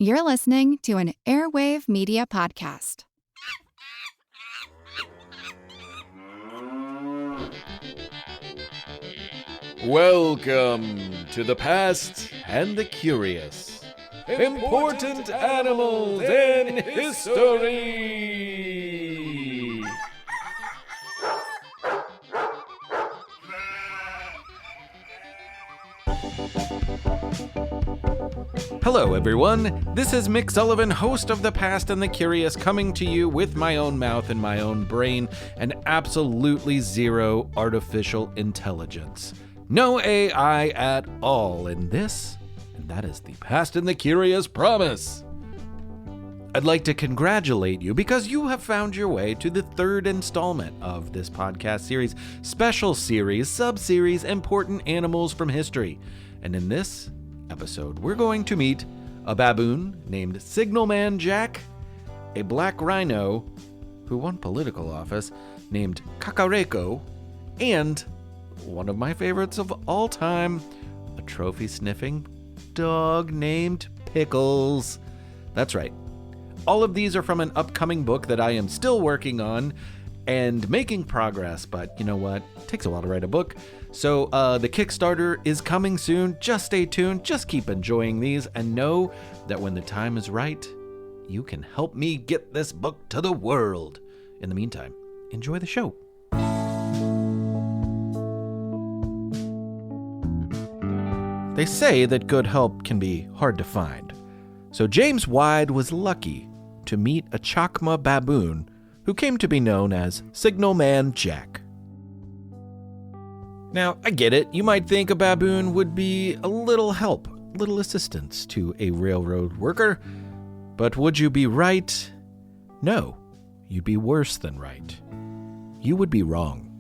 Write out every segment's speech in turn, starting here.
You're listening to an Airwave Media Podcast. Welcome to the past and the curious. Important animals in history. Hello, everyone. This is Mick Sullivan, host of The Past and the Curious, coming to you with my own mouth and my own brain and absolutely zero artificial intelligence. No AI at all in this, and that is The Past and the Curious promise. I'd like to congratulate you because you have found your way to the third installment of this podcast series, special series, sub-series, Important Animals from History. And in this episode, we're going to meet a baboon named Signalman Jack, a Black Rhino who won political office named Cacareco, and one of my favorites of all time, a trophy-sniffing dog named Pickles. That's right. All of these are from an upcoming book that I am still working on and making progress, but you know what? It takes a while to write a book. So the Kickstarter is coming soon. Just stay tuned. Just keep enjoying these and know that when the time is right, you can help me get this book to the world. In the meantime, enjoy the show. They say that good help can be hard to find. So James Wide was lucky to meet a Chacma baboon who came to be known as Signalman Jack. Now, I get it. You might think a baboon would be a little help, little assistance to a railroad worker. But would you be right? No, you'd be worse than right. You would be wrong.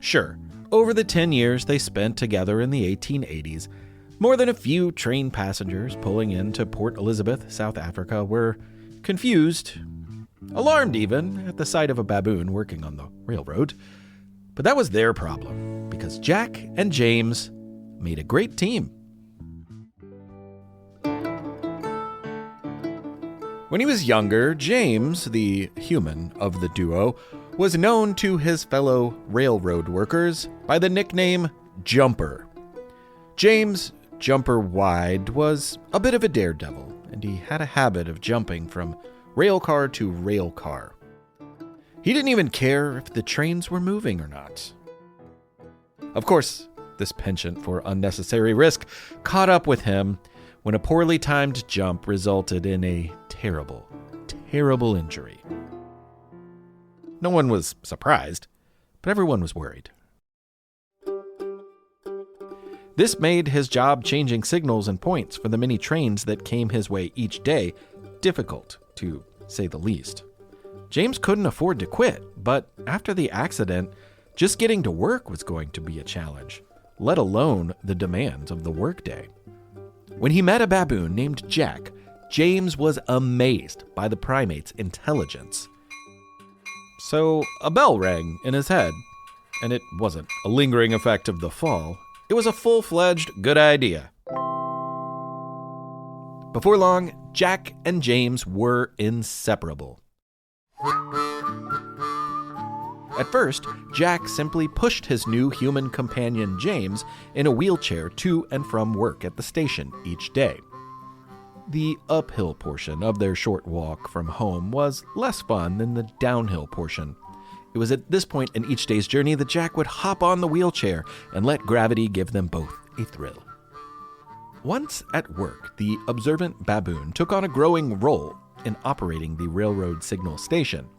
Sure, over the 10 years they spent together in the 1880s, more than a few train passengers pulling into Port Elizabeth, South Africa, were confused, alarmed even, at the sight of a baboon working on the railroad. But that was their problem, because Jack and James made a great team. When he was younger, James, the human of the duo, was known to his fellow railroad workers by the nickname Jumper. James Jumper Wide was a bit of a daredevil, and he had a habit of jumping from railcar to railcar. He didn't even care if the trains were moving or not. Of course, this penchant for unnecessary risk caught up with him when a poorly timed jump resulted in a terrible, terrible injury. No one was surprised, but everyone was worried. This made his job changing signals and points for the many trains that came his way each day difficult, to say the least. James couldn't afford to quit, but after the accident, just getting to work was going to be a challenge, let alone the demands of the workday. When he met a baboon named Jack, James was amazed by the primate's intelligence. So a bell rang in his head, and it wasn't a lingering effect of the fall. It was a full-fledged good idea. Before long, Jack and James were inseparable. At first, Jack simply pushed his new human companion James in a wheelchair to and from work at the station each day. The uphill portion of their short walk from home was less fun than the downhill portion. It was at this point in each day's journey that Jack would hop on the wheelchair and let gravity give them both a thrill. Once at work, the observant baboon took on a growing role in operating the railroad signal station.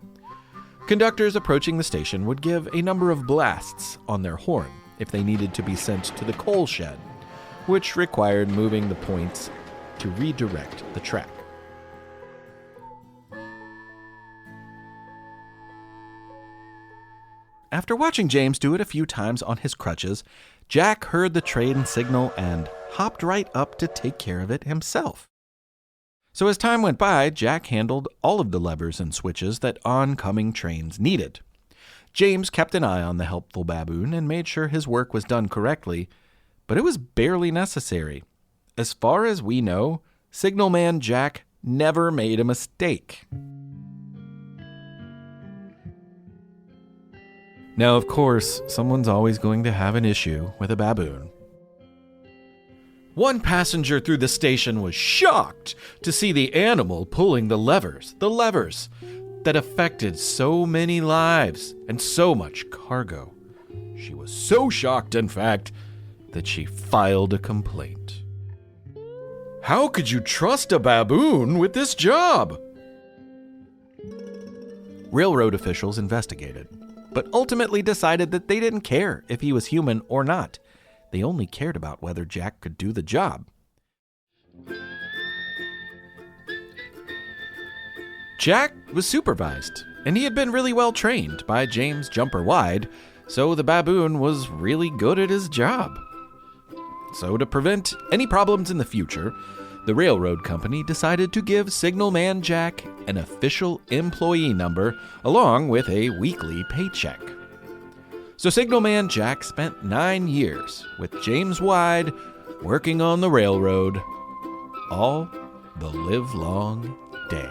Conductors approaching the station would give a number of blasts on their horn if they needed to be sent to the coal shed, which required moving the points to redirect the track. After watching James do it a few times on his crutches, Jack heard the train signal and hopped right up to take care of it himself. So as time went by, Jack handled all of the levers and switches that oncoming trains needed. James kept an eye on the helpful baboon and made sure his work was done correctly, but it was barely necessary. as far as we know, Signalman Jack never made a mistake. Now, of course, someone's always going to have an issue with a baboon. One passenger through the station was shocked to see the animal pulling the levers that affected so many lives and so much cargo. She was so shocked, in fact, that she filed a complaint. How could you trust a baboon with this job? Railroad officials investigated, but ultimately decided that they didn't care if he was human or not. They only cared about whether Jack could do the job. Jack was supervised, and he had been really well trained by James Jumper Wide, so the baboon was really good at his job. So to prevent any problems in the future, the railroad company decided to give Signalman Jack an official employee number along with a weekly paycheck. So Signalman Jack spent 9 years with James Wide working on the railroad all the livelong day.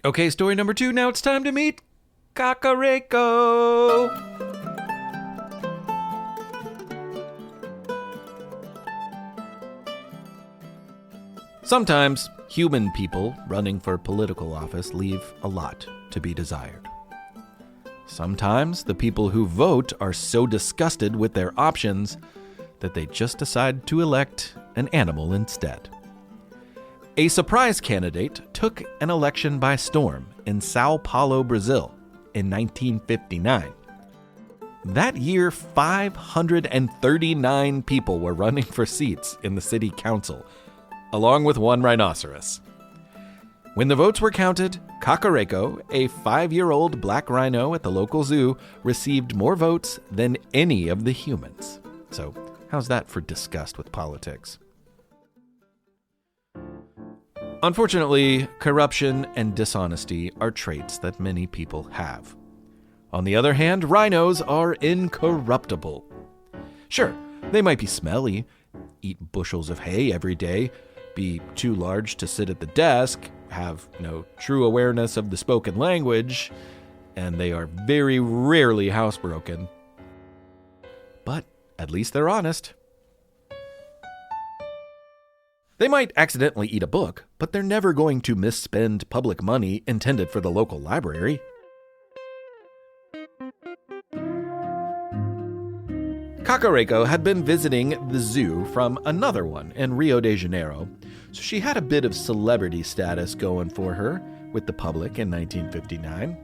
Okay, story number 2. Now it's time to meet Cacareco. Sometimes human people running for political office leave a lot to be desired. Sometimes the people who vote are so disgusted with their options that they just decide to elect an animal instead. A surprise candidate took an election by storm in Sao Paulo, Brazil in 1959. That year, 539 people were running for seats in the city council, along with one rhinoceros. When the votes were counted, Cacareco, a 5-year-old black rhino at the local zoo, received more votes than any of the humans. So, how's that for disgust with politics? Unfortunately, corruption and dishonesty are traits that many people have. On the other hand, rhinos are incorruptible. Sure, they might be smelly, eat bushels of hay every day, be too large to sit at the desk, have no true awareness of the spoken language, and they are very rarely housebroken. But at least they're honest. They might accidentally eat a book, but they're never going to misspend public money intended for the local library. Cacareco had been visiting the zoo from another one in Rio de Janeiro, so she had a bit of celebrity status going for her with the public in 1959.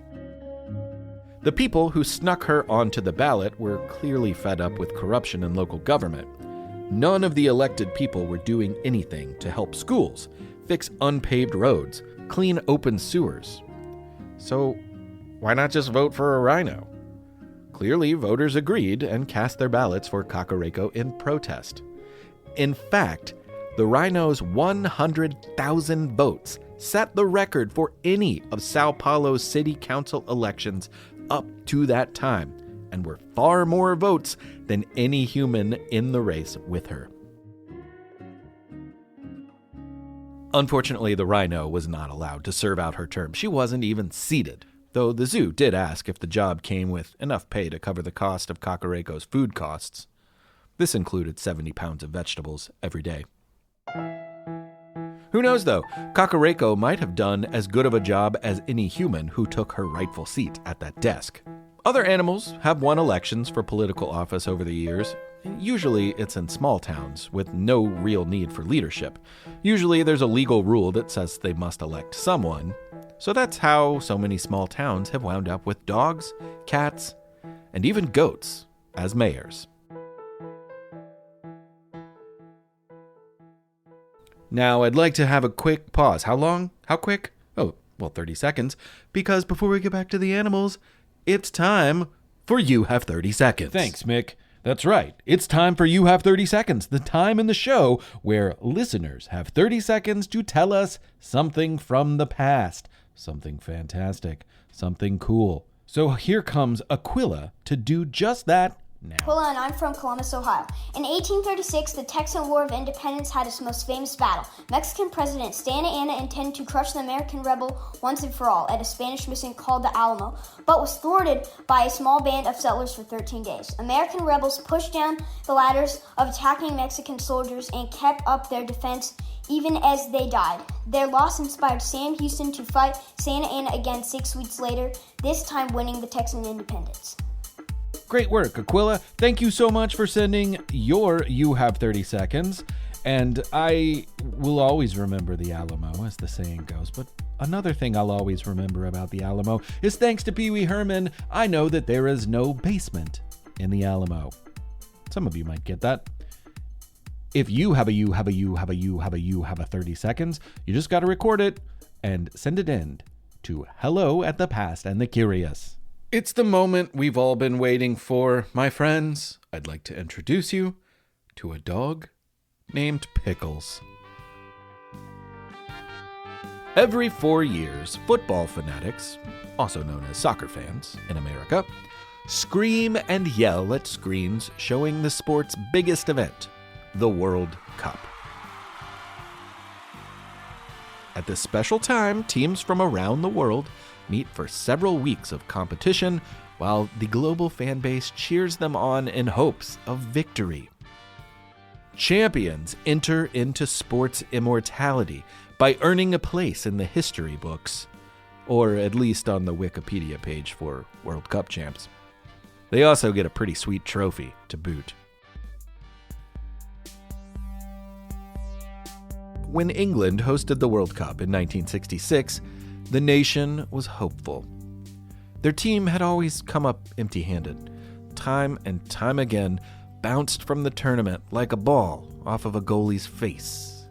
The people who snuck her onto the ballot were clearly fed up with corruption in local government. None of the elected people were doing anything to help schools, fix unpaved roads, clean open sewers. So why not just vote for a rhino? Clearly, voters agreed and cast their ballots for Cacareco in protest. In fact, the rhino's 100,000 votes set the record for any of Sao Paulo's city council elections up to that time, and were far more votes than any human in the race with her. Unfortunately, the rhino was not allowed to serve out her term. She wasn't even seated, though the zoo did ask if the job came with enough pay to cover the cost of Cacareco's food costs. This included 70 pounds of vegetables every day. Who knows, though? Cacareco might have done as good of a job as any human who took her rightful seat at that desk. Other animals have won elections for political office over the years. Usually it's in small towns with no real need for leadership. Usually there's a legal rule that says they must elect someone. So that's how so many small towns have wound up with dogs, cats, and even goats as mayors. Now I'd like to have a quick pause. How long? How quick? Oh, well, 30 seconds. Because before we get back to the animals, it's time for You Have 30 Seconds. Thanks, Mick. That's right. It's time for You Have 30 Seconds, the time in the show where listeners have 30 seconds to tell us something from the past, something fantastic, something cool. So here comes Aquila to do just that now. Aquila, and I'm from Columbus, Ohio. In 1836, the Texan War of Independence had its most famous battle. Mexican President Santa Anna intended to crush the American rebel once and for all at a Spanish mission called the Alamo, but was thwarted by a small band of settlers for 13 days. American rebels pushed down the ladders of attacking Mexican soldiers and kept up their defense even as they died. Their loss inspired Sam Houston to fight Santa Anna again 6 weeks later, this time winning the Texan independence. Great work, Aquila. Thank you so much for sending your You Have 30 Seconds. And I will always remember the Alamo, as the saying goes. But another thing I'll always remember about the Alamo is thanks to Pee Wee Herman, I know that there is no basement in the Alamo. Some of you might get that. If you have a 30 seconds, you just got to record it and send it in to hello@thepastandthecurious. It's the moment we've all been waiting for, my friends. I'd like to introduce you to a dog named Pickles. Every 4 years, football fanatics, also known as soccer fans in America, scream and yell at screens showing the sport's biggest event, the World Cup. At this special time, teams from around the world meet for several weeks of competition while the global fan base cheers them on in hopes of victory. Champions enter into sports immortality by earning a place in the history books, or at least on the Wikipedia page for World Cup champs. They also get a pretty sweet trophy to boot. When England hosted the World Cup in 1966, the nation was hopeful. Their team had always come up empty-handed, time and time again bounced from the tournament like a ball off of a goalie's face.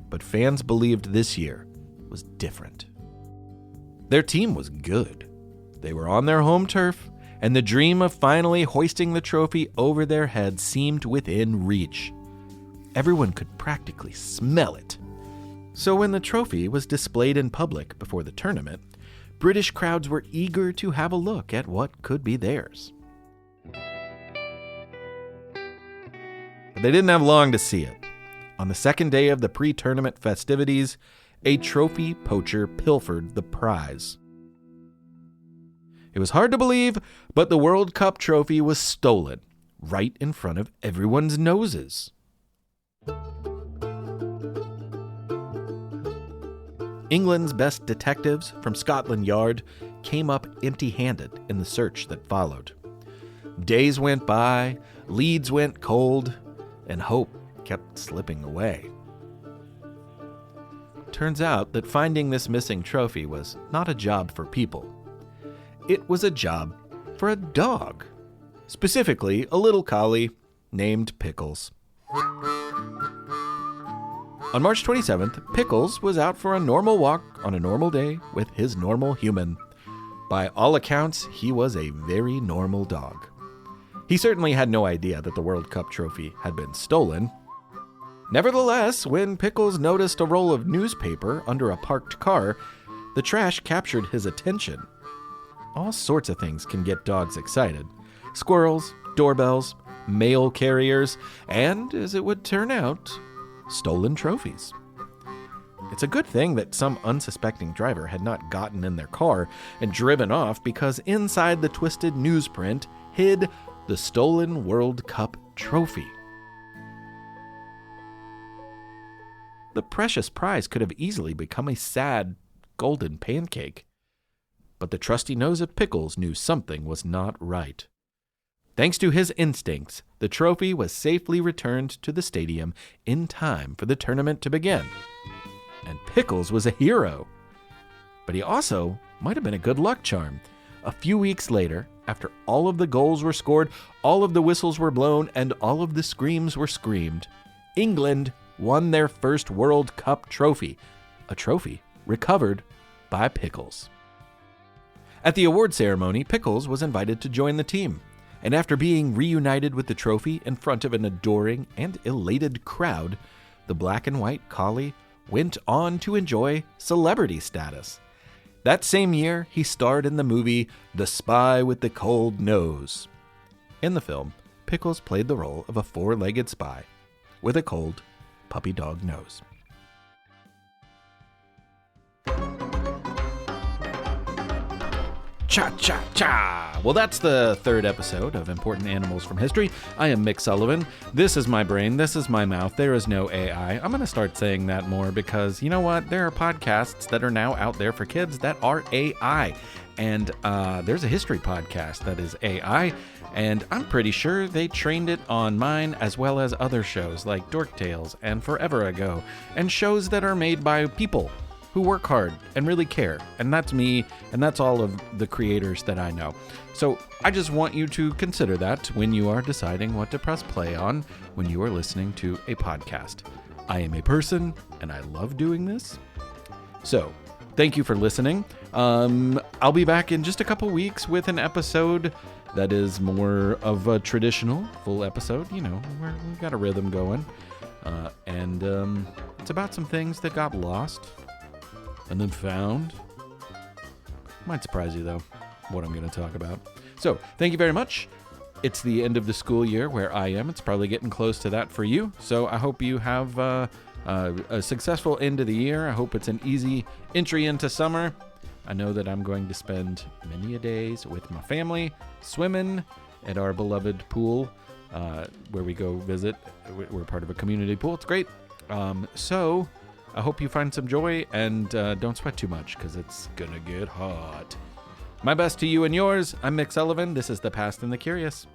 But fans believed this year was different. Their team was good. They were on their home turf, and the dream of finally hoisting the trophy over their heads seemed within reach. Everyone could practically smell it. So when the trophy was displayed in public before the tournament, British crowds were eager to have a look at what could be theirs. But they didn't have long to see it. On the second day of the pre-tournament festivities, a trophy poacher pilfered the prize. It was hard to believe, but the World Cup trophy was stolen right in front of everyone's noses. England's best detectives from Scotland Yard came up empty-handed in the search that followed. Days went by, leads went cold, and hope kept slipping away. Turns out that finding this missing trophy was not a job for people. It was a job for a dog, specifically a little collie named Pickles. On March 27th, Pickles was out for a normal walk on a normal day with his normal human. By all accounts, he was a very normal dog. He certainly had no idea that the World Cup trophy had been stolen. Nevertheless, when Pickles noticed a roll of newspaper under a parked car, the trash captured his attention. All sorts of things can get dogs excited. Squirrels, doorbells, mail carriers, and, as it would turn out, stolen trophies. It's a good thing that some unsuspecting driver had not gotten in their car and driven off, because inside the twisted newsprint hid the stolen World Cup trophy. The precious prize could have easily become a sad, golden pancake. But the trusty nose of Pickles knew something was not right. Thanks to his instincts, the trophy was safely returned to the stadium in time for the tournament to begin. And Pickles was a hero. But he also might have been a good luck charm. A few weeks later, after all of the goals were scored, all of the whistles were blown, and all of the screams were screamed, England won their first World Cup trophy, a trophy recovered by Pickles. At the award ceremony, Pickles was invited to join the team. And after being reunited with the trophy in front of an adoring and elated crowd, the black and white collie went on to enjoy celebrity status. That same year, he starred in the movie The Spy with the Cold Nose. In the film, Pickles played the role of a four-legged spy with a cold puppy dog nose. Cha-cha-cha! Well, that's the third episode of Important Animals from History. I am Mick Sullivan. This is my brain. This is my mouth. There is no AI. I'm going to start saying that more because, you know what? There are podcasts that are now out there for kids that are AI. And there's a history podcast that is AI. And I'm pretty sure they trained it on mine as well as other shows like Dork Tales and Forever Ago. And shows that are made by people who work hard and really care. And that's me, and that's all of the creators that I know. So I just want you to consider that when you are deciding what to press play on when you are listening to a podcast. I am a person, and I love doing this. So thank you for listening. I'll be back in just a couple weeks with an episode that is more of a traditional full episode. You know, we've got a rhythm going. And it's about some things that got lost and then found. Might surprise you, though, what I'm going to talk about. So, thank you very much. It's the end of the school year where I am. It's probably getting close to that for you. So, I hope you have a successful end of the year. I hope it's an easy entry into summer. I know that I'm going to spend many a days with my family swimming at our beloved pool where we go visit. We're part of a community pool. It's great. So I hope you find some joy and don't sweat too much because it's gonna get hot. My best to you and yours. I'm Mick Sullivan. This is The Past and the Curious.